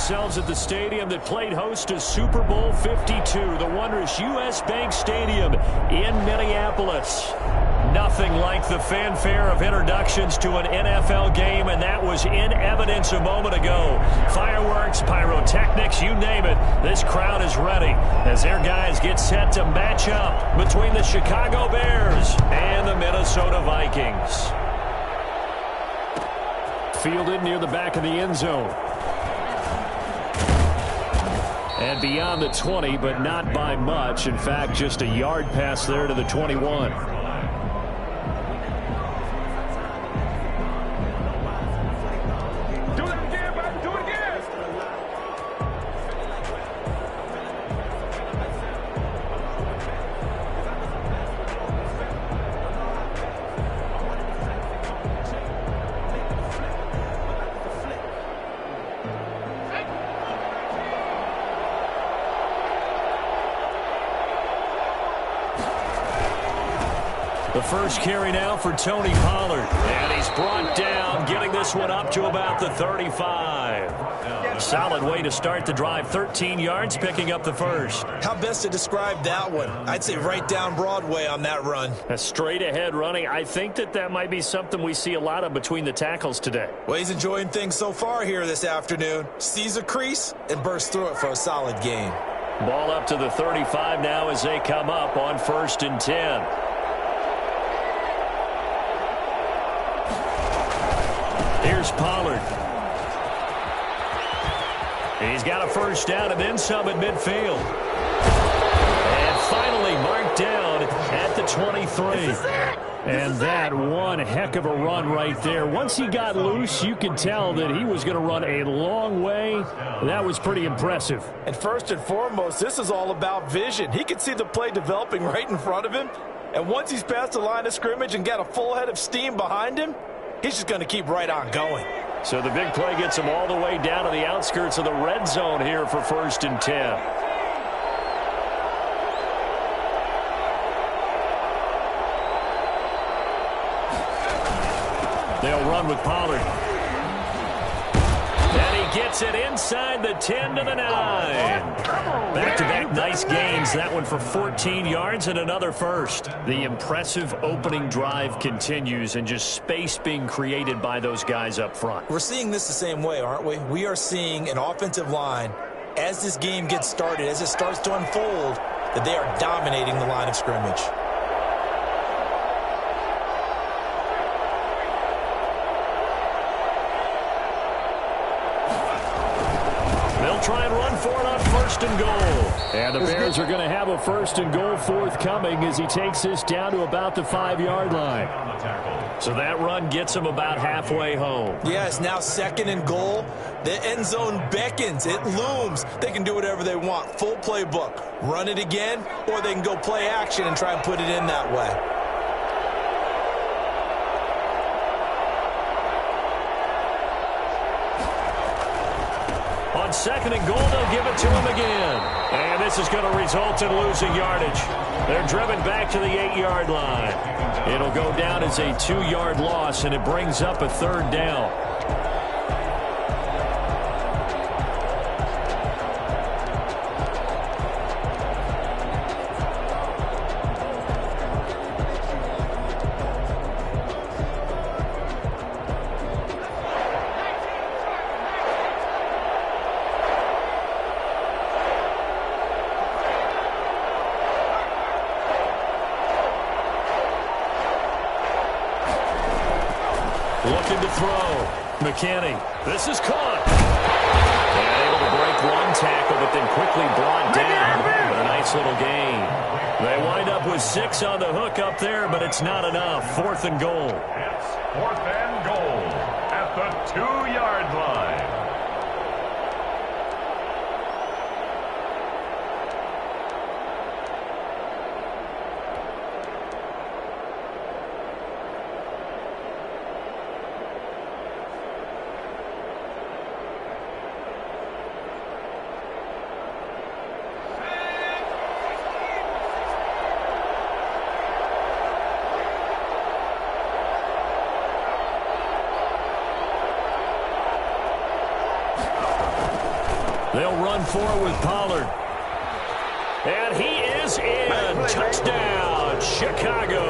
ourselves at the stadium that played host to Super Bowl 52, the wondrous U.S. Bank Stadium in Minneapolis. Nothing like the fanfare of introductions to an NFL game, and that was in evidence a moment ago. Fireworks, pyrotechnics, you name it. This crowd is ready as their guys get set to match up between the Chicago Bears and the Minnesota Vikings. Fielded near the back of the end zone. And beyond the 20, but not by much. In fact, just a yard pass there to the 21. The first carry now for Tony Pollard. And he's brought down, getting this one up to about the 35. A solid way to start the drive. 13 yards, picking up the first. How best to describe that one? I'd say right down Broadway on that run. A straight-ahead running. I think that might be something we see a lot of between the tackles today. Well, he's enjoying things so far here this afternoon. Sees a crease and bursts through it for a solid gain. Ball up to the 35 now as they come up on 1st and 10. Here's Pollard. He's got a first down and then some at midfield. And finally marked down at the 23. And that one heck of a run right there. Once he got loose, you could tell that he was going to run a long way. That was pretty impressive. And first and foremost, this is all about vision. He could see the play developing right in front of him. And once he's past the line of scrimmage and got a full head of steam behind him, he's just going to keep right on going. So the big play gets him all the way down to the outskirts of the red zone here for 1st and 10. They'll run with Pollard. And he gets it inside the 10 to the 9. Back-to-back nice gains. That one for 14 yards and another first. The impressive opening drive continues and just space being created by those guys up front. We're seeing this the same way, aren't we? We are seeing an offensive line, as this game gets started, as it starts to unfold, that they are dominating the line of scrimmage. Try and run for it on 1st and goal. And the Bears are going to have a 1st and goal forthcoming as he takes this down to about the 5-yard line. So that run gets him about halfway home. Yes, now 2nd and goal. The end zone beckons. It looms. They can do whatever they want. Full playbook. Run it again, or they can go play action and try and put it in that way. On 2nd and goal, they'll give it to him again. And this is going to result in losing yardage. They're driven back to the 8-yard line. It'll go down as a 2-yard loss, and it brings up a 3rd down. Looking to throw. McKinney. This is caught. And able to break one tackle, but then quickly brought down. But a nice little gain. They wind up with 6 on the hook up there, but it's not enough. 4th and goal. It's 4th and goal at the 2-yard line. They'll run for it with Pollard. And he is in. Touchdown, Chicago.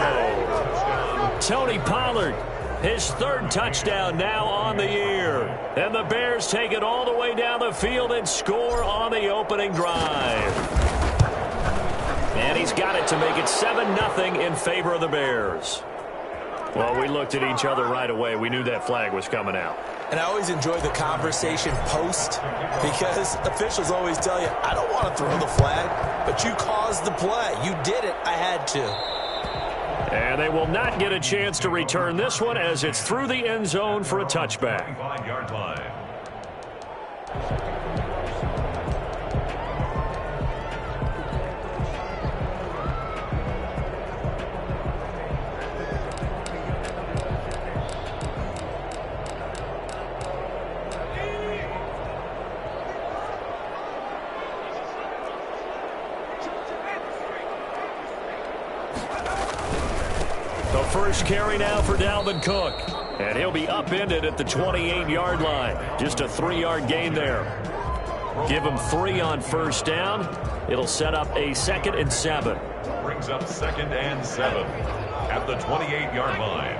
Tony Pollard, his third touchdown now on the year. And the Bears take it all the way down the field and score on the opening drive. And he's got it to make it 7-0 in favor of the Bears. Well, we looked at each other right away. We knew that flag was coming out. And I always enjoy the conversation post because officials always tell you, I don't want to throw the flag, but you caused the play. You did it. I had to. And they will not get a chance to return this one as it's through the end zone for a touchback. 5-yard line. First carry now for Dalvin Cook. And he'll be upended at the 28-yard line. Just a 3-yard gain there. Give him 3 on first down. It'll set up a 2nd and 7. Brings up 2nd and 7 at the 28-yard line.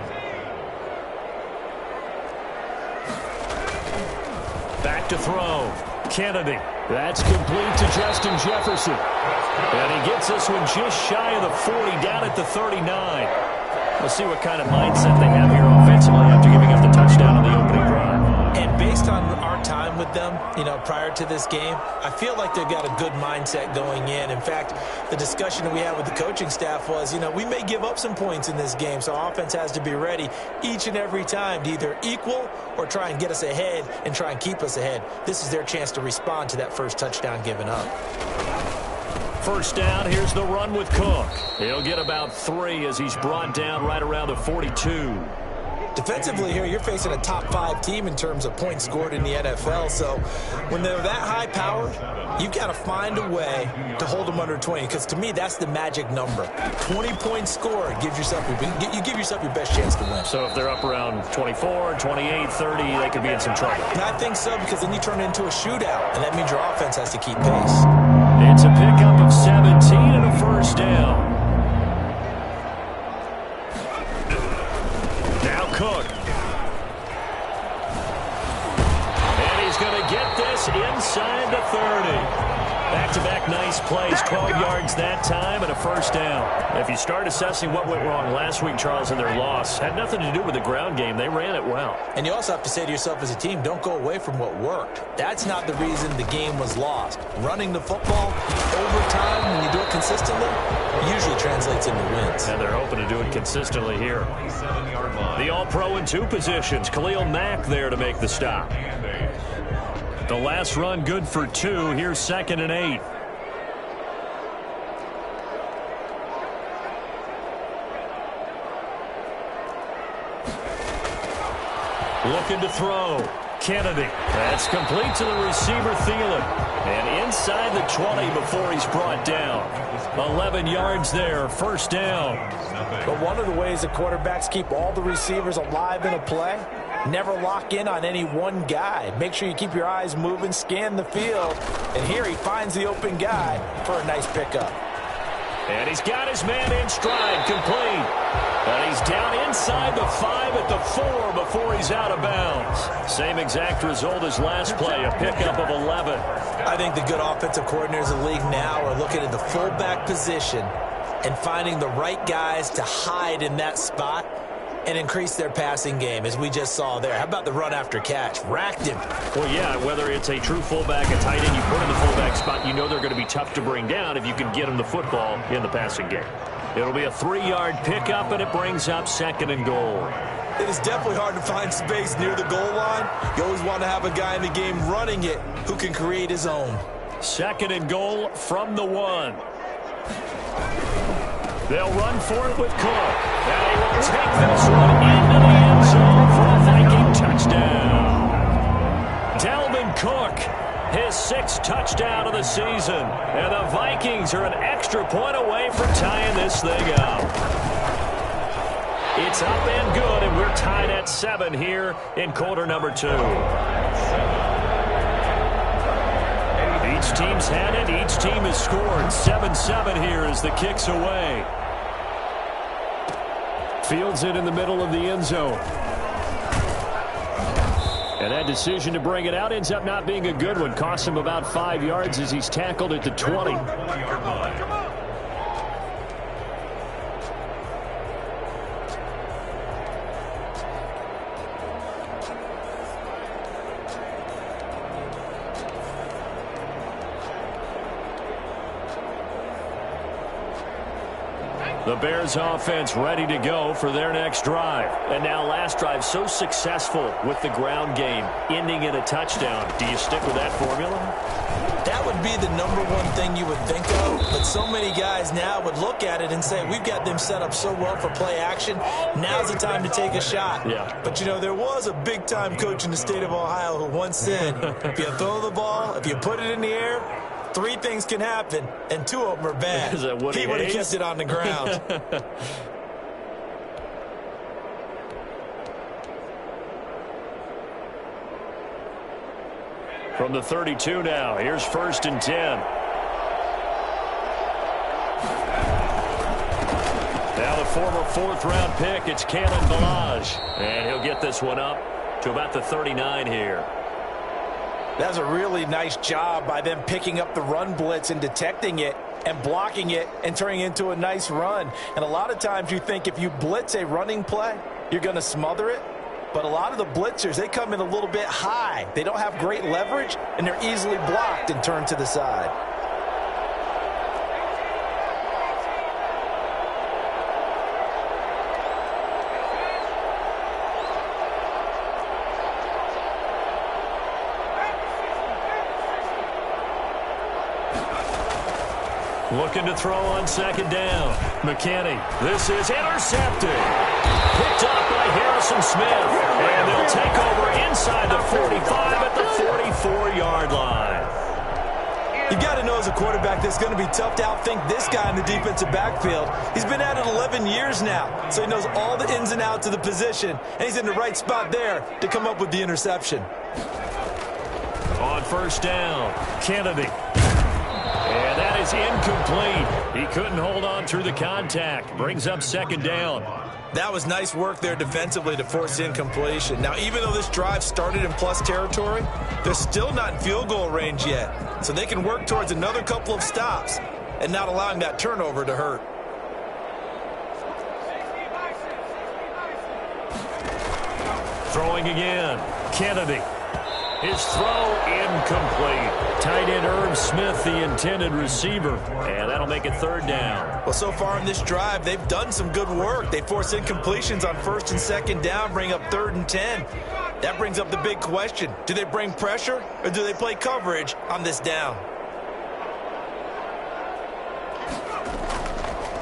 Back to throw. Kennedy. That's complete to Justin Jefferson. And he gets this one just shy of the 40, down at the 39. We'll see what kind of mindset they have here offensively after giving up the touchdown on the opening drive. And based on our time with them, prior to this game, I feel like they've got a good mindset going in. In fact, the discussion that we had with the coaching staff was, we may give up some points in this game, so our offense has to be ready each and every time to either equal or try and get us ahead and try and keep us ahead. This is their chance to respond to that first touchdown given up. First down, here's the run with Cook. He'll get about 3 as he's brought down right around the 42. Defensively here, you're facing a top 5 team in terms of points scored in the NFL. So when they're that high powered, you've got to find a way to hold them under 20. Because to me, that's the magic number. 20 points scored, you give yourself your best chance to win. So if they're up around 24, 28, 30, they could be in some trouble. And I think so, because then you turn it into a shootout, and that means your offense has to keep pace. It's a pickup of 17 and a first down. Now Cook. And he's going to get this inside the 30. Back-to-back nice plays, 12 yards that time and a first down. If you start assessing what went wrong last week, Charles, in their loss, had nothing to do with the ground game. They ran it well. And you also have to say to yourself as a team, don't go away from what worked. That's not the reason the game was lost. Running the football over time, when you do it consistently, usually translates into wins. And they're hoping to do it consistently here. 27-yard line. The all-pro in 2 positions. Khalil Mack there to make the stop. The last run good for 2. Here's 2nd and 8. Looking to throw. Kennedy. That's complete to the receiver, Thielen. And inside the 20 before he's brought down. 11 yards there. First down. But one of the ways the quarterbacks keep all the receivers alive in a play, never lock in on any one guy. Make sure you keep your eyes moving, scan the field. And here he finds the open guy for a nice pickup. And he's got his man in stride, complete. And he's down inside the 5 at the 4 before he's out of bounds. Same exact result as last play, a pickup of 11. I think the good offensive coordinators in the league now are looking at the fullback position and finding the right guys to hide in that spot and increase their passing game, as we just saw there. How about the run after catch? Racked him. Well, yeah, whether it's a true fullback, a tight end you put in the fullback spot, you know they're going to be tough to bring down if you can get them the football in the passing game. It'll be a 3-yard pickup, and it brings up 2nd and goal. It is definitely hard to find space near the goal line. You always want to have a guy in the game running it who can create his own. 2nd and goal from the 1. They'll run for it with Cook. And he will take this one into the end zone for a Viking touchdown. Dalvin Cook, his 6th touchdown of the season. And the Vikings are an extra point away from tying this thing up. It's up and good, and we're tied at 7 here in quarter number 2. Each team's had it. Each team has scored. 7-7 here as the kick's away. Fields it in the middle of the end zone. And that decision to bring it out ends up not being a good one. Costs him about 5 yards as he's tackled at the 20. The Bears offense ready to go for their next drive. And now last drive so successful with the ground game, ending in a touchdown. Do you stick with that formula? That would be the number one thing you would think of, but so many guys now would look at it and say, we've got them set up so well for play action, now's the time to take a shot. Yeah. But, you know, there was a big-time coach in the state of Ohio who once said, if you throw the ball, if you put it in the air, 3 things can happen, and 2 of them are bad. He would have kept it on the ground. From the 32 now, here's 1st and 10. Now the former 4th-round pick, it's Kalen Ballage. And he'll get this one up to about the 39 here. That's a really nice job by them picking up the run blitz and detecting it and blocking it and turning it into a nice run. And a lot of times you think if you blitz a running play, you're going to smother it. But a lot of the blitzers, they come in a little bit high. They don't have great leverage, and they're easily blocked and turned to the side. Looking to throw on 2nd down. McKinney. This is intercepted. Picked up by Harrison Smith. And they'll take over inside the 45 at the 44-yard line. You got to know as a quarterback that's going to be tough to outthink this guy in the defensive backfield. He's been at it 11 years now, so he knows all the ins and outs of the position, and he's in the right spot there to come up with the interception. On 1st down, Kennedy. And that is incomplete. He couldn't hold on through the contact. Brings up 2nd down. That was nice work there defensively to force incompletion. Now, even though this drive started in plus territory, they're still not in field goal range yet. So they can work towards another couple of stops and not allowing that turnover to hurt. Throwing again. Kennedy. His throw incomplete. Tight end Irv Smith, the intended receiver. And that'll make it 3rd down. Well, so far in this drive, they've done some good work. They force incompletions on 1st and 2nd down, bring up 3rd and 10. That brings up the big question. Do they bring pressure or do they play coverage on this down?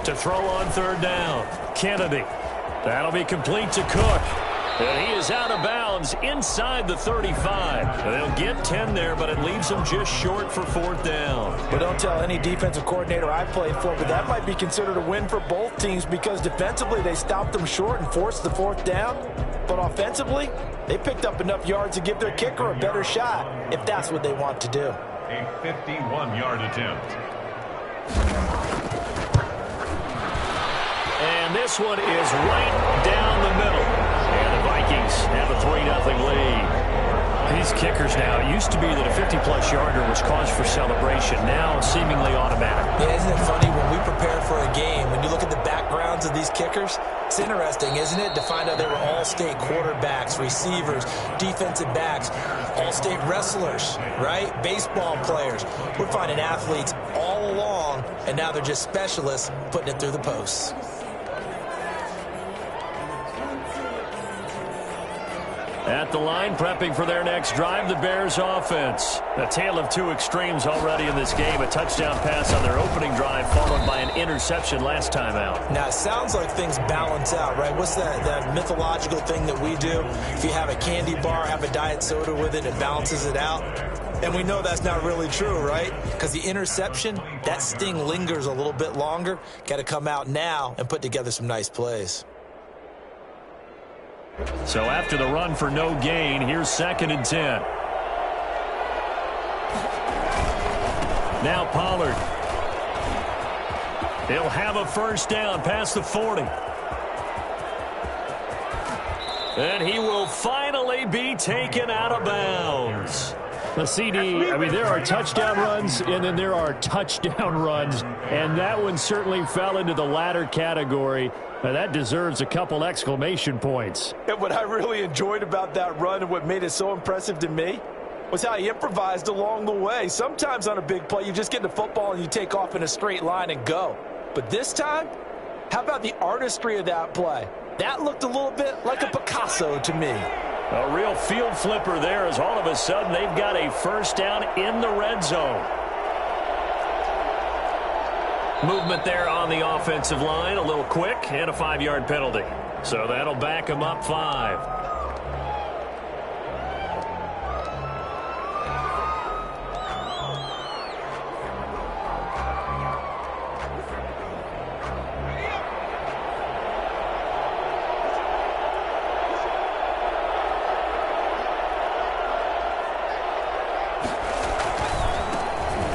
To throw on 3rd down. Kennedy. That'll be complete to Cook. And he is out of bounds inside the 35. They'll get 10 there, but it leaves them just short for 4th down. But don't tell any defensive coordinator I played for, but that might be considered a win for both teams because defensively they stopped them short and forced the 4th down. But offensively, they picked up enough yards to give their kicker a better shot if that's what they want to do. A 51-yard attempt. And this one is right down the middle. And the Vikings have a 3-0 lead. These kickers now, it used to be that a 50-plus yarder was cause for celebration. Now seemingly automatic. Yeah, isn't it funny when we prepare for a game, when you look at the backgrounds of these kickers, it's interesting, isn't it, to find out they were all-state quarterbacks, receivers, defensive backs, all-state wrestlers, right? Baseball players. We're finding athletes all along, and now they're just specialists putting it through the posts. At the line, prepping for their next drive, the Bears offense. A tale of 2 extremes already in this game. A touchdown pass on their opening drive, followed by an interception last time out. Now, it sounds like things balance out, right? What's that mythological thing that we do? If you have a candy bar, have a diet soda with it, it balances it out. And we know that's not really true, right? Because the interception, that sting lingers a little bit longer. Got to come out now and put together some nice plays. So after the run for no gain, here's 2nd and 10. Now Pollard. He'll have a first down past the 40. And he will finally be taken out of bounds. The CD, I mean, there are touchdown runs, and then there are touchdown runs, and that one certainly fell into the latter category. Now, that deserves a couple exclamation points. And what I really enjoyed about that run and what made it so impressive to me was how he improvised along the way. Sometimes on a big play, you just get the football and you take off in a straight line and go. But this time, how about the artistry of that play? That looked a little bit like a Picasso to me. A real field flipper there as all of a sudden they've got a first down in the red zone. Movement there on the offensive line, a little quick, and a 5-yard penalty. So that'll back them up 5.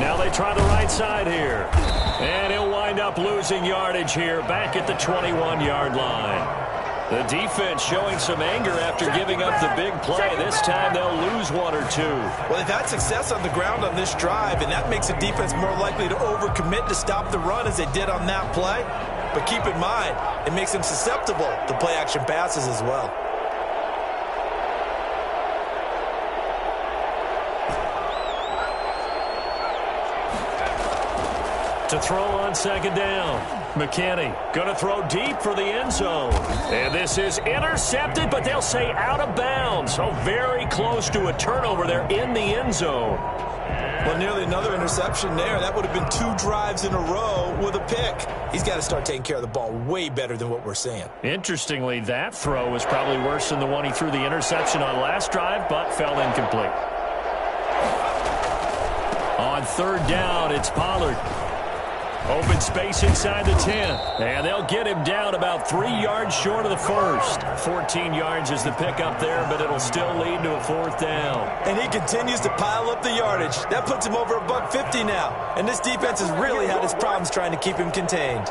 Now they try the right side here. And he'll wind up losing yardage here back at the 21-yard line. The defense showing some anger after giving up the big play. This time they'll lose 1 or 2. Well, they've had success on the ground on this drive, and that makes the defense more likely to overcommit to stop the run as they did on that play. But keep in mind, it makes them susceptible to play-action passes as well. To throw on second down. McKinney going to throw deep for the end zone. And this is intercepted, but they'll say out of bounds. So very close to a turnover there in the end zone. Well, nearly another interception there. That would have been 2 drives in a row with a pick. He's got to start taking care of the ball way better than what we're seeing. Interestingly, that throw was probably worse than the one he threw the interception on last drive, but fell incomplete. On third down, it's Pollard. Open space inside the 10. And they'll get him down about 3 yards short of the first. 14 yards is the pickup there, but it'll still lead to a 4th down. And he continues to pile up the yardage. That puts him over $150 now. And this defense has really had its problems trying to keep him contained.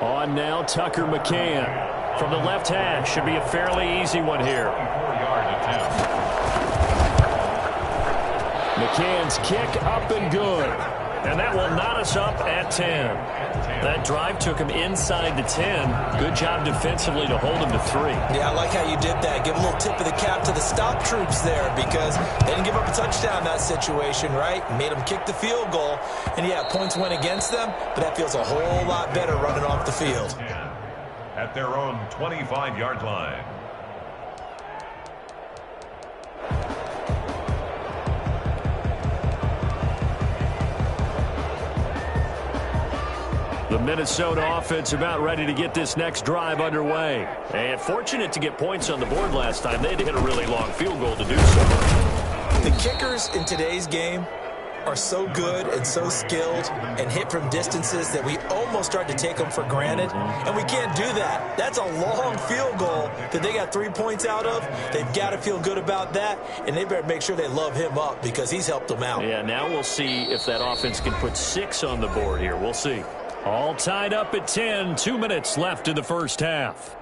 On now, Tucker McCann from the left hash. Should be a fairly easy one here. 4-yard attempt. McCann's kick up and good. And that will knot us up at 10. That drive took him inside the 10. Good job defensively to hold him to 3. Yeah, I like how you did that. Give a little tip of the cap to the stop troops there because they didn't give up a touchdown in that situation, right? Made them kick the field goal. And, yeah, points went against them, but that feels a whole lot better running off the field. At their own 25-yard line. The Minnesota offense about ready to get this next drive underway. And fortunate to get points on the board last time. They had to hit a really long field goal to do so. The kickers in today's game are so good and so skilled and hit from distances that we almost start to take them for granted. And we can't do that. That's a long field goal that they got 3 points out of. They've got to feel good about that, and they better make sure they love him up because he's helped them out. Yeah, now we'll see if that offense can put 6 on the board here. We'll see. All tied up at 10. 2 minutes left in the first half.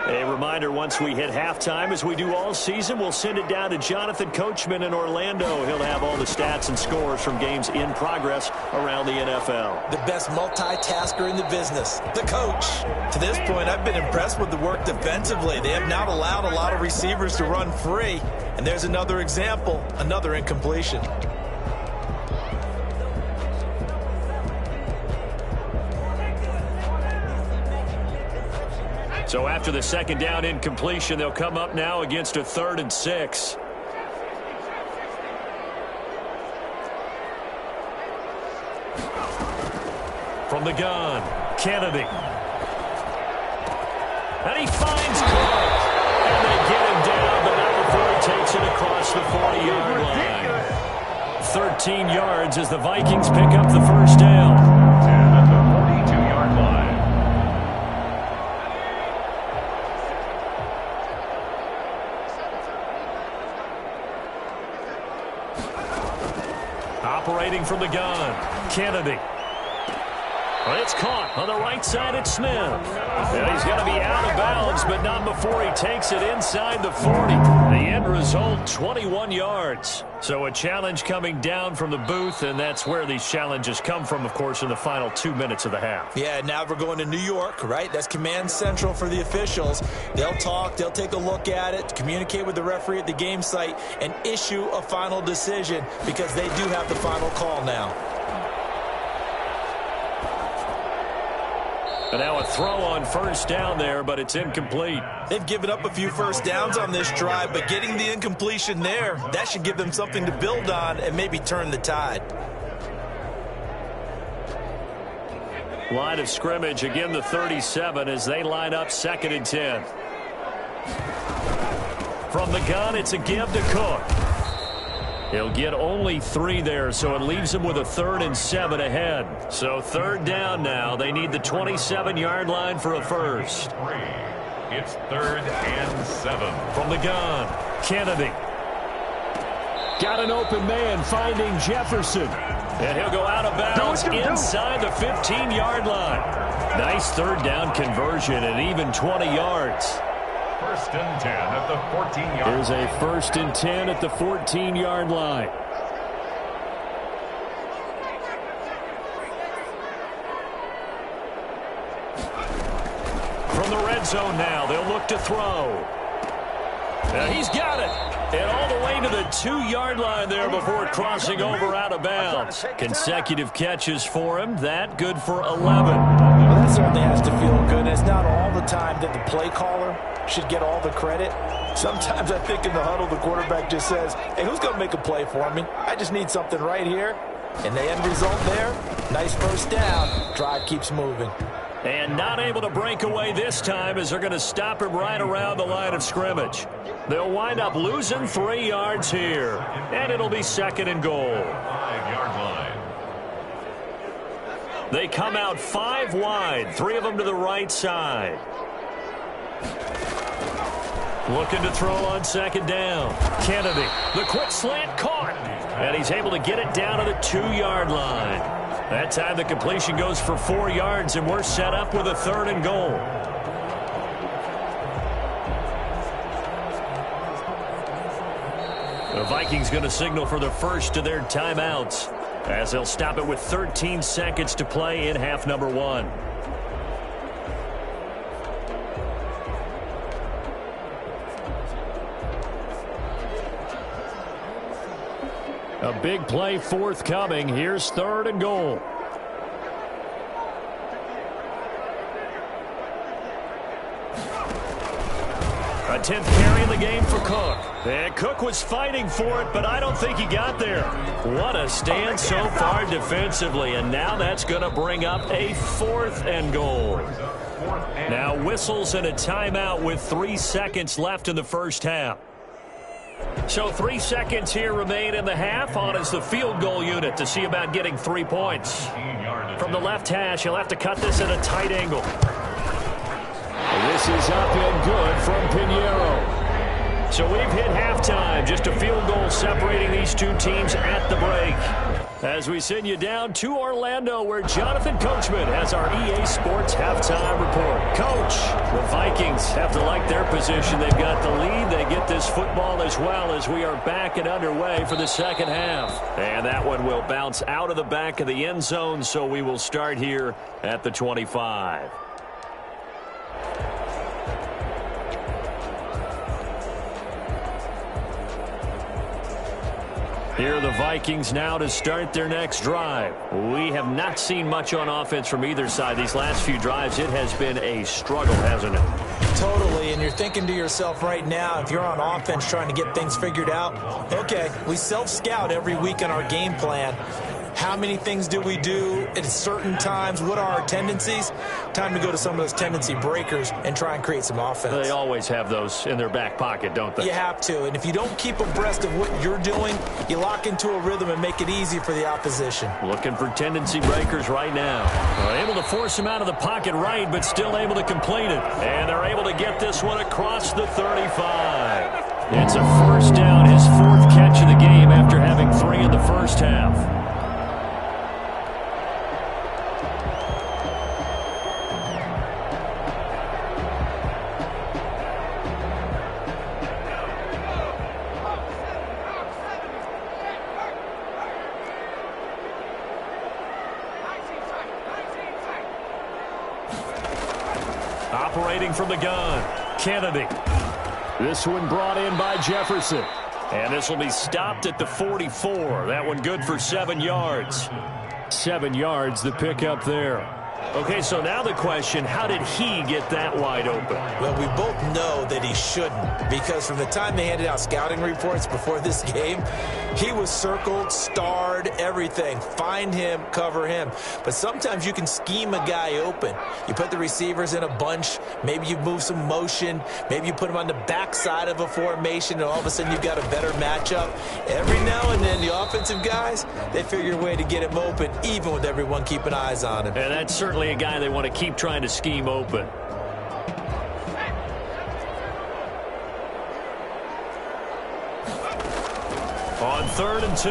A reminder, once we hit halftime, as we do all season, we'll send it down to Jonathan Coachman in Orlando. He'll have all the stats and scores from games in progress around the NFL. The best multitasker in the business, the coach. To this point, I've been impressed with the work defensively. They have not allowed a lot of receivers to run free. And there's another example, another incompletion. So after the second down incompletion, they'll come up now against a 3rd and 6. From the gun, Kennedy. And he finds Clark. And they get him down, but not gets it across the 40-yard line. 13 yards as the Vikings pick up the first down. 10 at the 42-yard line. Operating from the gun, Kennedy. Well, it's caught on the right side at Smith. And he's going to be out of bounds, but not before he takes it inside the 40. The end result, 21 yards. So a challenge coming down from the booth, and that's where these challenges come from, of course, in the final 2 minutes of the half. Yeah, now we're going to New York, right? That's command central for the officials. They'll talk, they'll take a look at it, communicate with the referee at the game site, and issue a final decision because they do have the final call now. And now a throw on first down there, but it's incomplete. They've given up a few first downs on this drive, but getting the incompletion there, that should give them something to build on and maybe turn the tide. Line of scrimmage, again the 37 as they line up 2nd and 10. From the gun, it's a give to Cook. He'll get only 3 there, so it leaves him with a 3rd and 7 ahead. So 3rd down now. They need the 27-yard line for a first. It's 3rd and 7. From the gun, Kennedy. Got an open man finding Jefferson. And he'll go out of bounds inside the 15-yard line. Nice 3rd down conversion and even 20 yards. 1st and 10 at the 14-yard line. Here's a 1st and 10 at the 14-yard line. From the red zone now, they'll look to throw. He's got it. And all the way to the 2-yard line there before crossing over out of bounds. Consecutive catches for him. That good for 11. Well, that certainly has to feel good. It's not all the time that the play caller should get all the credit. Sometimes I think in the huddle, the quarterback just says, hey, who's going to make a play for me? I just need something right here. And the end result there, nice first down. Drive keeps moving. And not able to break away this time as they're going to stop him right around the line of scrimmage. They'll wind up losing 3 yards here. And it'll be 2nd and goal. 5-yard line. They come out 5 wide, 3 of them to the right side. Looking to throw on 2nd down. Kennedy, the quick slant caught. And he's able to get it down to the 2-yard line. That time the completion goes for 4 yards, and we're set up with a 3rd and goal. The Vikings going to signal for the first of their timeouts as they'll stop it with 13 seconds to play in half number 1. A big play forthcoming. Here's 3rd and goal. A 10th carry in the game for Cook. And Cook was fighting for it, but I don't think he got there. What a stand so far defensively, and now that's going to bring up a 4th and goal. Now whistles and a timeout with 3 seconds left in the first half. So 3 seconds here remain in the half. On is the field goal unit to see about getting 3 points. From the left hash, he'll have to cut this at a tight angle. This is up and good from Pinheiro. So we've hit halftime. Just a field goal separating these two teams at the break. As we send you down to Orlando, where Jonathan Coachman has our EA Sports halftime report. Coach, the Vikings have to like their position. They've got the lead. They get this football as well as we are back and underway for the second half. And that one will bounce out of the back of the end zone, so we will start here at the 25. Here are the Vikings now to start their next drive. We have not seen much on offense from either side. These last few drives, it has been a struggle, hasn't it? Totally, and you're thinking to yourself right now, if you're on offense trying to get things figured out, okay, we self-scout every week on our game plan. How many things do we do at certain times? What are our tendencies? Time to go to some of those tendency breakers and try and create some offense. They always have those in their back pocket, don't they? You have to, and if you don't keep abreast of what you're doing, you lock into a rhythm and make it easy for the opposition. Looking for tendency breakers right now. They're able to force him out of the pocket right, but still able to complete it. And they're able to get this one across the 35. It's a first down, his fourth catch of the game after having 3 in the first half. Operating from the gun, Kennedy. This one brought in by Jefferson. And this will be stopped at the 44. That one good for 7 yards. 7 yards, the pickup there. Okay, so now the question, how did he get that wide open? Well, we both know that he shouldn't, because from the time they handed out scouting reports before this game, he was circled, starred, everything. Find him, cover him. But sometimes you can scheme a guy open. You put the receivers in a bunch. Maybe you move some motion. Maybe you put him on the backside of a formation, and all of a sudden you've got a better matchup. Every now and then, the offensive guys, they figure a way to get him open, even with everyone keeping eyes on him. And that's certainly a guy they want to keep trying to scheme open. On 3rd and 2,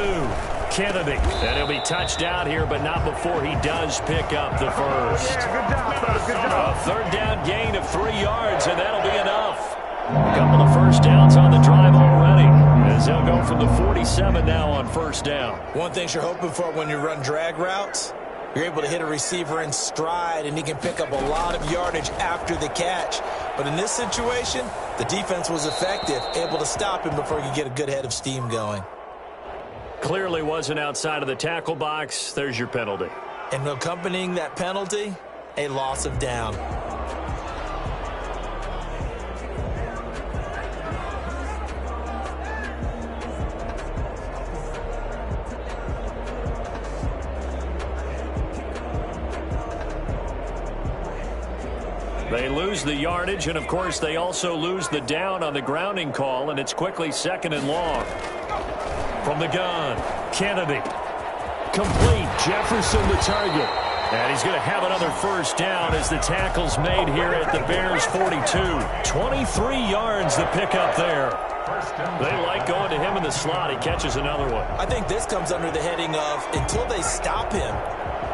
Kennedy. And he'll be touched out here, but not before he does pick up the first. A 3rd down gain of 3 yards, and that'll be enough. A couple of first downs on the drive already, as they'll go from the 47 now on 1st down. One thing you're hoping for when you run drag routes, you're able to hit a receiver in stride, and he can pick up a lot of yardage after the catch. But in this situation, the defense was effective, able to stop him before you get a good head of steam going. Clearly wasn't outside of the tackle box. There's your penalty. And accompanying that penalty, a loss of down. They lose the yardage, and of course they also lose the down on the grounding call, and it's quickly 2nd and long. From the gun, Kennedy. Complete, Jefferson the target. And he's going to have another first down as the tackle's made here at the Bears 42. 23 yards the pickup there. They like going to him in the slot. He catches another one. I think this comes under the heading of, until they stop him,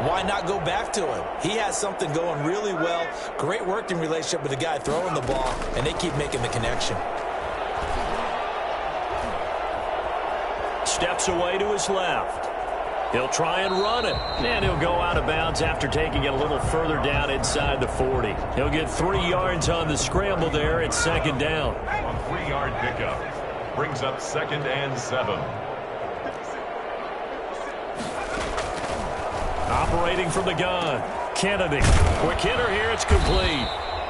why not go back to him? He has something going really well. Great working relationship with the guy throwing the ball, and they keep making the connection. Steps away to his left. He'll try and run it. And he'll go out of bounds after taking it a little further down inside the 40. He'll get 3 yards on the scramble there at 2nd down. A 3-yard pickup brings up 2nd and 7. Operating from the gun, Kennedy. Quick hitter here, it's complete.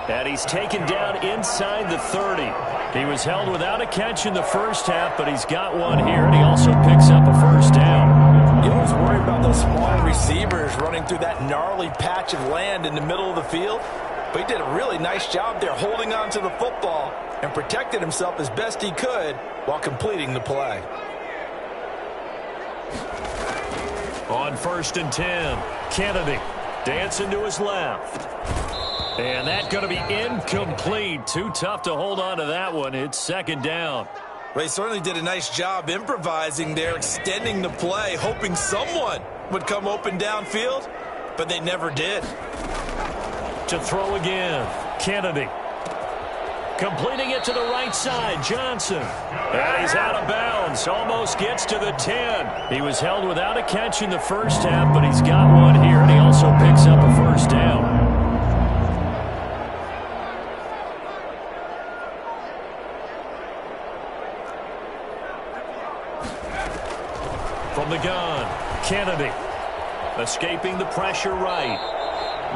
And he's taken down inside the 30. He was held without a catch in the first half, but he's got one here, and he also picks up a first down. You always worry about those small receivers running through that gnarly patch of land in the middle of the field, but he did a really nice job there holding on to the football and protected himself as best he could while completing the play. On 1st and 10, Kennedy dancing to his left. And that's going to be incomplete. Too tough to hold on to that one. It's 2nd down. Well, he certainly did a nice job improvising there, extending the play, hoping someone would come open downfield, but they never did. To throw again, Kennedy. Completing it to the right side, Johnson. And he's out of bounds, almost gets to the 10. He was held without a catch in the first half, but he's got one here, and he also picks up a first down. From the gun, Kennedy. Escaping the pressure right.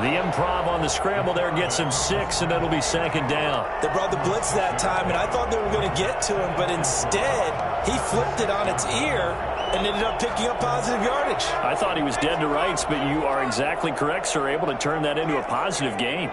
The improv on the scramble there gets him 6, and it'll be 2nd down. They brought the blitz that time, and I thought they were going to get to him, but instead, he flipped it on its ear and ended up picking up positive yardage. I thought he was dead to rights, but you are exactly correct, sir. Able to turn that into a positive gain.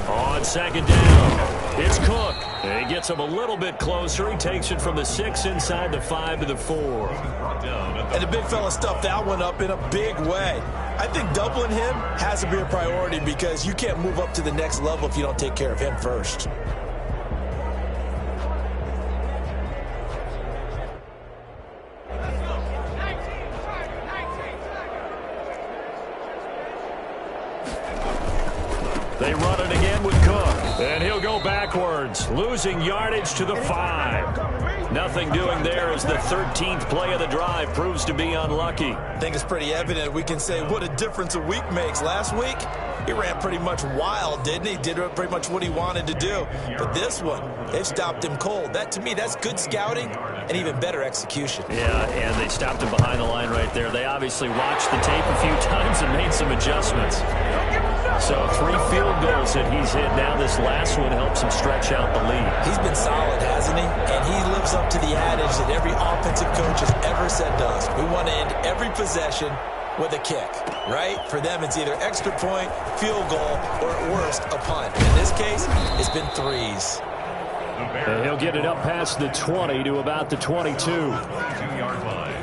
On second down, it's Cook. He gets him a little bit closer. He takes it from the 6 inside the 5 to the 4. And the big fella stuffed that one up in a big way. I think doubling him has to be a priority because you can't move up to the next level if you don't take care of him first. They run it again with Cook. And he'll go backwards, losing yardage to the 5. Nothing doing there as the 13th play of the drive proves to be unlucky. I think it's pretty evident. We can say what a difference a week makes. Last week, he ran pretty much wild, didn't he? Did pretty much what he wanted to do. But this one, it stopped him cold. That, to me, that's good scouting and even better execution. Yeah, and they stopped him behind the line right there. They obviously watched the tape a few times and made some adjustments. So 3 field goals that he's hit now. This last one helps him stretch out the lead. He's been solid, hasn't he? And he lives up to the adage that every offensive coach has ever said to us. We want to end every possession with a kick, right? For them, it's either extra point, field goal, or at worst, a punt. In this case, it's been 3s. And he'll get it up past the 20 to about the 22. 22-yard line.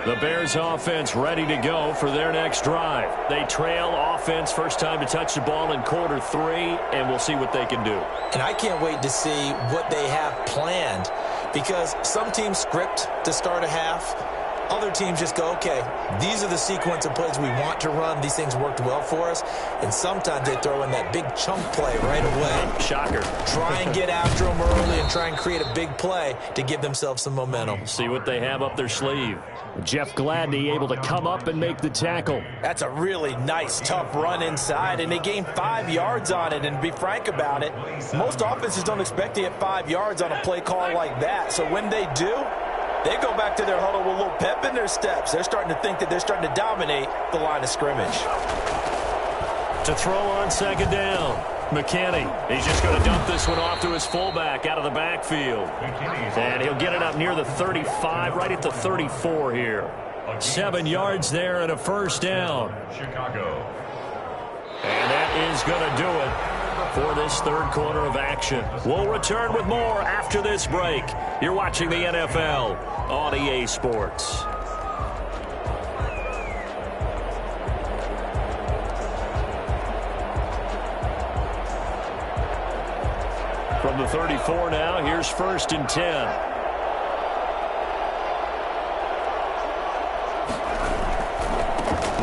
The Bears offense ready to go for their next drive. They trail offense, first time to touch the ball in quarter 3, and we'll see what they can do. And I can't wait to see what they have planned because some teams script to start a half. Other teams just go, okay, these are the sequence of plays we want to run. These things worked well for us. And sometimes they throw in that big chunk play right away. Shocker. Try and get after them early and try and create a big play to give themselves some momentum. See what they have up their sleeve. Jeff Gladney able to come up and make the tackle. That's a really nice, tough run inside, and they gained 5 yards on it. And to be frank about it, most offenses don't expect to get 5 yards on a play call like that. So when they do, they go back to their huddle with a little pep in their steps. They're starting to think that they're starting to dominate the line of scrimmage. To throw on second down, McKinney. He's just going to dump this one off to his fullback out of the backfield. And he'll get it up near the 35, right at the 34 here. 7 yards there and a first down. Chicago. And that is going to do it for this third quarter of action. We'll return with more after this break. You're watching the NFL on EA Sports. From the 34 now, here's 1st and 10.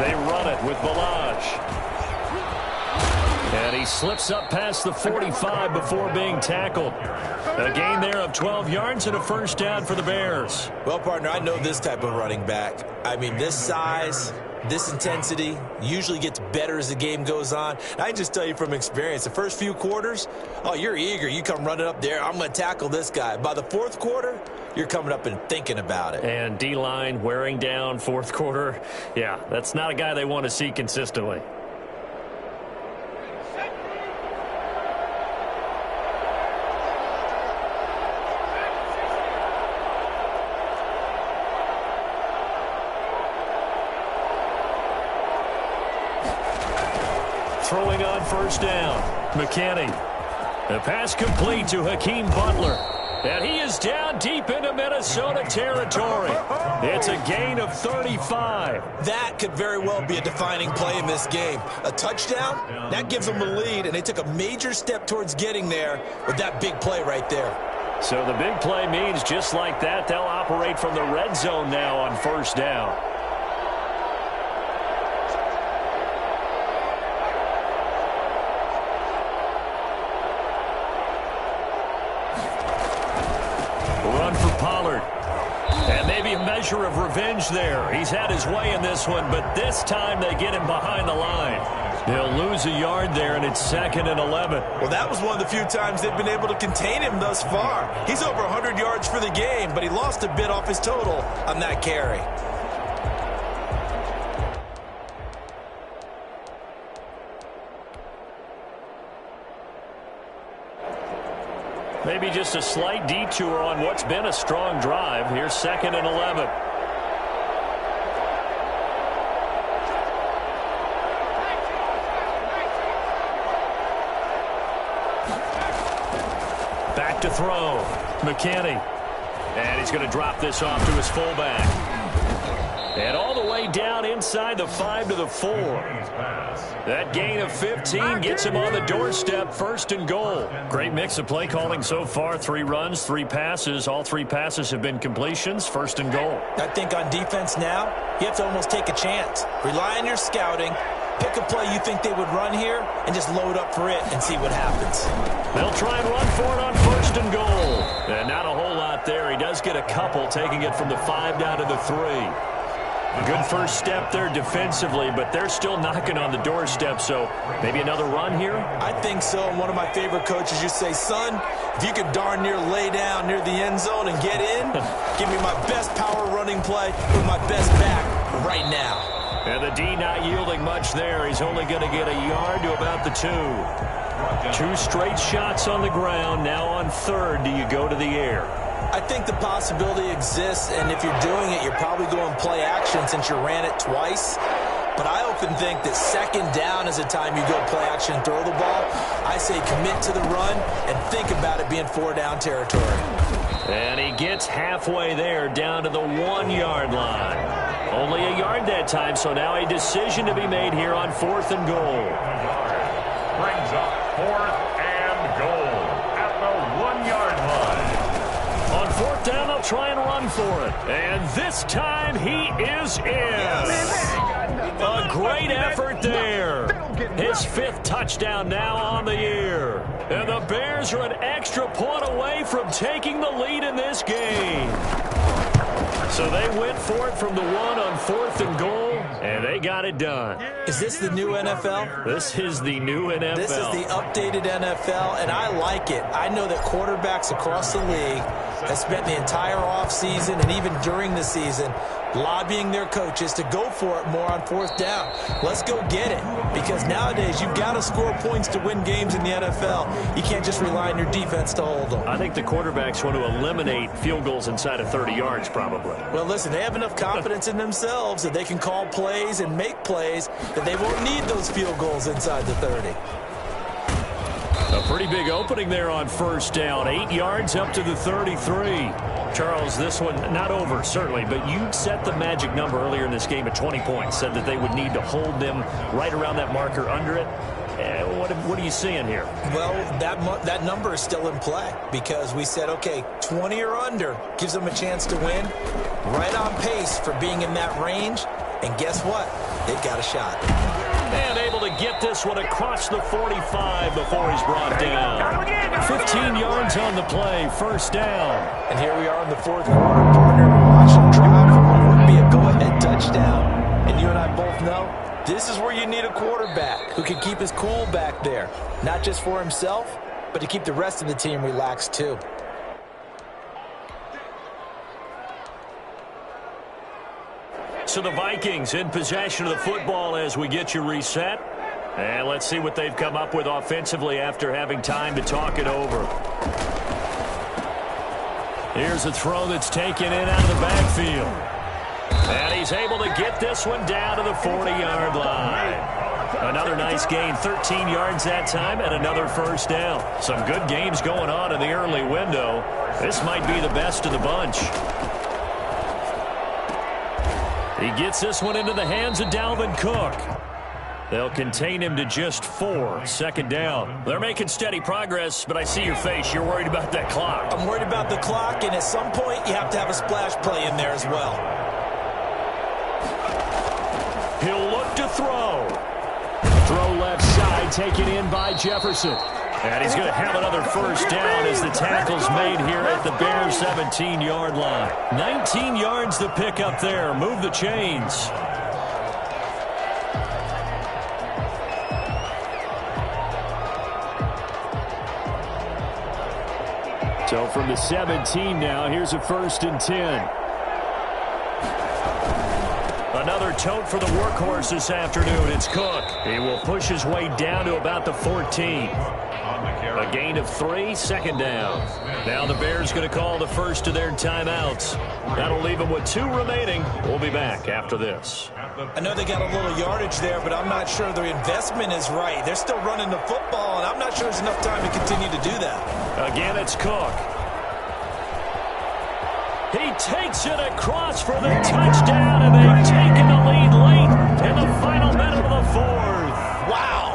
They run it with Balaj. And he slips up past the 45 before being tackled. A gain there of 12 yards and a first down for the Bears. Well, partner, I know this type of running back. I mean, this size, this intensity usually gets better as the game goes on. And I just tell you from experience, the first few quarters, oh, you're eager. You come running up there, I'm going to tackle this guy. By the 4th quarter, you're coming up and thinking about it. And D-line wearing down 4th quarter. Yeah, that's not a guy they want to see consistently. Throwing on first down, McKinney. The pass complete to Hakeem Butler. And he is down deep into Minnesota territory. It's a gain of 35. That could very well be a defining play in this game. A touchdown, that gives them the lead, and they took a major step towards getting there with that big play right there. So the big play means just like that, they'll operate from the red zone now on first down. Run for Pollard. And maybe a measure of revenge there. He's had his way in this one, but this time they get him behind the line. They'll lose a yard there, and it's 2nd and 11. Well, that was one of the few times they've been able to contain him thus far. He's over 100 yards for the game, but he lost a bit off his total on that carry. Maybe just a slight detour on what's been a strong drive. Here's 2nd and 11. Back to throw. McKinney. And he's going to drop this off to his fullback. And all the way down inside the 5 to the 4. That gain of 15 gets him on the doorstep, 1st and goal. Great mix of play calling so far. 3 runs, 3 passes. All 3 passes have been completions, 1st and goal. I think on defense now, you have to almost take a chance. Rely on your scouting. Pick a play you think they would run here and just load up for it and see what happens. They'll try and run for it on 1st and goal. And not a whole lot there. He does get a couple, taking it from the 5 down to the 3. Good first step there defensively, but they're still knocking on the doorstep, so maybe another run here? I think so. And one of my favorite coaches used to say, son, if you could darn near lay down near the end zone and get in, give me my best power running play with my best back right now. And the D not yielding much there. He's only going to get a yard to about the 2. 2 straight shots on the ground. Now on 3rd, do you go to the air? I think the possibility exists, and if you're doing it, you're probably going play action since you ran it twice. But I often think that 2nd down is the time you go play action and throw the ball. I say commit to the run and think about it being 4 down territory. And he gets halfway there, down to the 1-yard line. Only a yard that time, so now a decision to be made here on 4th and goal. Brings up 4th and goal at the 1-yard line. On 4th down, they'll try and run for it. And this time he is in. A great effort there. His 5th touchdown now on the year. And the Bears are an extra point away from taking the lead in this game. So they went for it from the 1 on 4th and goal, and they got it done. Is this the new NFL? This is the new NFL. This is the updated NFL, and I like it. I know that quarterbacks across the league have spent the entire offseason and even during the season lobbying their coaches to go for it more on 4th down. Let's go get it, because nowadays you've got to score points to win games in the NFL. You can't just rely on your defense to hold them. I think the quarterbacks want to eliminate field goals inside of 30 yards probably. Well, listen, they have enough confidence in themselves that they can call plays and make plays that they won't need those field goals inside the 30. A pretty big opening there on 1st down. 8 yards up to the 33. Charles, this one not over, certainly, but you set the magic number earlier in this game at 20 points. Said that they would need to hold them right around that marker under it. What are you seeing here? Well, that number is still in play because we said, okay, 20 or under gives them a chance to win. Right on pace for being in that range. And guess what? They've got a shot. And able to get this one across the 45 before he's brought down. 15 yards on the play, 1st down. And here we are in the 4th quarter, partner. We watch them drive for what would be a go-ahead touchdown. And you and I both know this is where you need a quarterback who can keep his cool back there. Not just for himself, but to keep the rest of the team relaxed too. So the Vikings in possession of the football as we get you reset. And let's see what they've come up with offensively after having time to talk it over. Here's a throw that's taken in out of the backfield. And he's able to get this one down to the 40-yard line. Another nice gain, 13 yards that time, and another 1st down. Some good games going on in the early window. This might be the best of the bunch. He gets this one into the hands of Dalvin Cook. They'll contain him to just 4. 2nd down. They're making steady progress, but I see your face. You're worried about that clock. I'm worried about the clock, and at some point you have to have a splash play in there as well. He'll look to throw. Throw left side, taken in by Jefferson. And he's going to have another 1st down as the tackle's made here at the Bears' 17-yard line. 19 yards to pick up there. Move the chains. So from the 17 now, here's a 1st and 10. Another tote for the workhorse this afternoon. It's Cook. He will push his way down to about the 14. A gain of 3, second down. Now the Bears going to call the first of their timeouts. That'll leave them with 2 remaining. We'll be back after this. I know they got a little yardage there, but I'm not sure their investment is right. They're still running the football, and I'm not sure there's enough time to continue to do that. Again, it's Cook. He takes it across for the touchdown, and they've taken the lead late in the final minute of the 4th. Wow.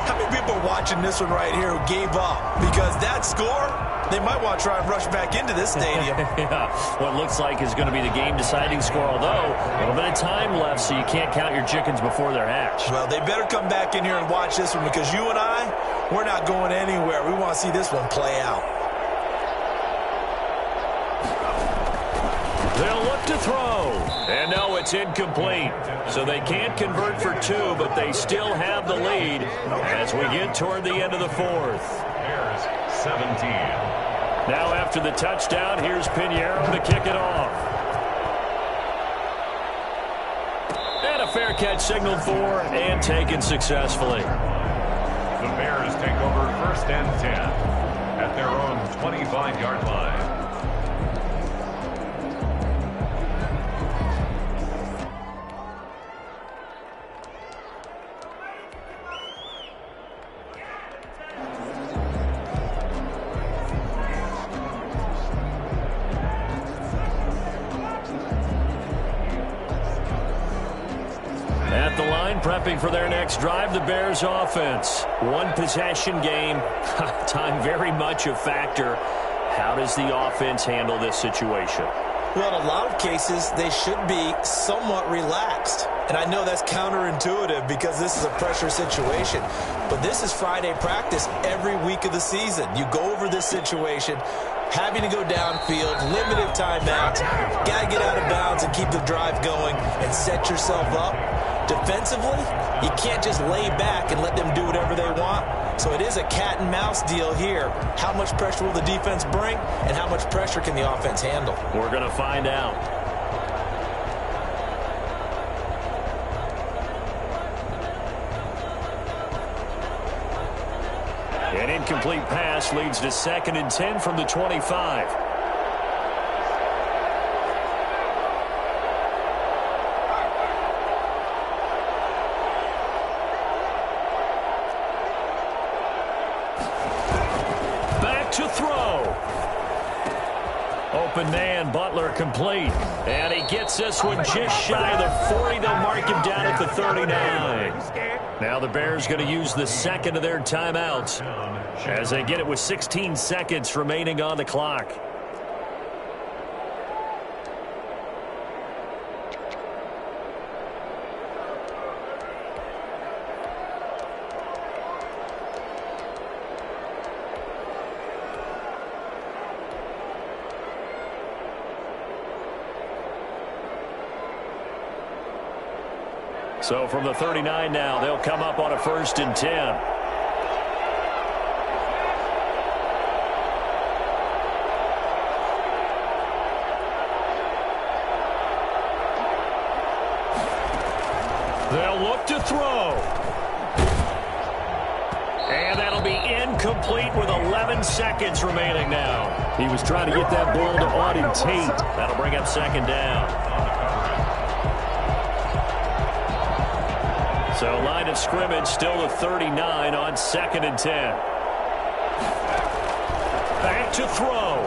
How many people are watching this one right here who gave up? Because that score, they might want to try and rush back into this stadium. Yeah, what looks like is going to be the game-deciding score, although a little bit of time left, so you can't count your chickens before they're hatched. Well, they better come back in here and watch this one, because you and I, we're not going anywhere. We want to see this one play out. They'll look to throw. And no, it's incomplete. So they can't convert for 2, but they still have the lead as we get toward the end of the 4th. Bears 17. Now after the touchdown, here's Pinheiro to kick it off. And a fair catch signaled for and taken successfully. The Bears take over 1st and 10 at their own 25-yard line. Prepping for their next drive, the Bears offense. 1 possession game. Time very much a factor. How does the offense handle this situation? Well, in a lot of cases, they should be somewhat relaxed. And I know that's counterintuitive because this is a pressure situation. But this is Friday practice every week of the season. You go over this situation, having to go downfield, limited timeouts, got to get out of bounds and keep the drive going and set yourself up. Defensively, you can't just lay back and let them do whatever they want. So it is a cat and mouse deal here. How much pressure will the defense bring, and how much pressure can the offense handle? We're going to find out. An incomplete pass leads to 2nd and 10 from the 25. To throw. Open man, Butler complete. And he gets this one just shy of the 40. They'll mark him down at the 39. Now the Bears going to use the 2nd of their timeouts as they get it with 16 seconds remaining on the clock. So from the 39 now, they'll come up on a 1st and 10. They'll look to throw. And that'll be incomplete with 11 seconds remaining now. He was trying to get that ball to Auden Tate. That'll bring up 2nd down. So line of scrimmage still the 39 on 2nd and 10. Back to throw.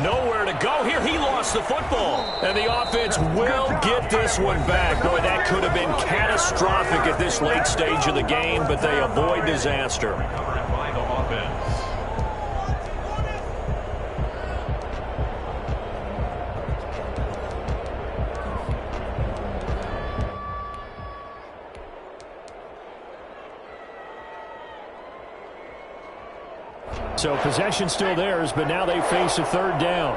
Nowhere to go here. He lost the football. And the offense will get this one back. Boy, that could have been catastrophic at this late stage of the game, but they avoid disaster. So possession still theirs, but now they face a 3rd down.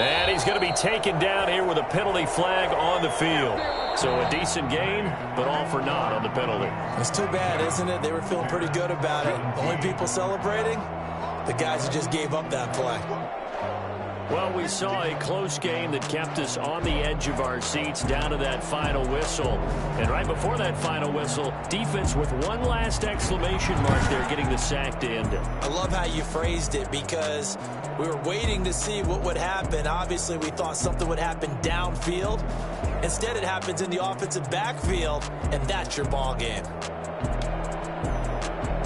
And he's going to be taken down here with a penalty flag on the field. So a decent gain, but all for naught on the penalty. It's too bad, isn't it? They were feeling pretty good about it. The only people celebrating, the guys who just gave up that play. Well, we saw a close game that kept us on the edge of our seats down to that final whistle. And right before that final whistle, defense with one last exclamation mark there, getting the sack to end it. I love how you phrased it, because we were waiting to see what would happen. Obviously, we thought something would happen downfield. Instead, it happens in the offensive backfield, and that's your ball game.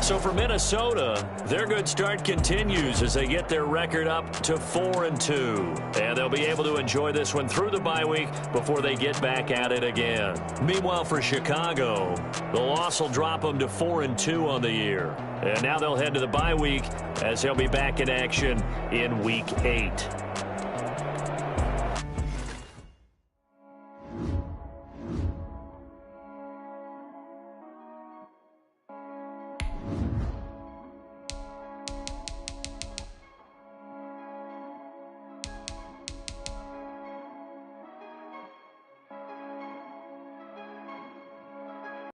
So for Minnesota, their good start continues as they get their record up to 4-2. And they'll be able to enjoy this one through the bye week before they get back at it again. Meanwhile, for Chicago, the loss will drop them to 4-2 on the year. And now they'll head to the bye week as they'll be back in action in Week 8.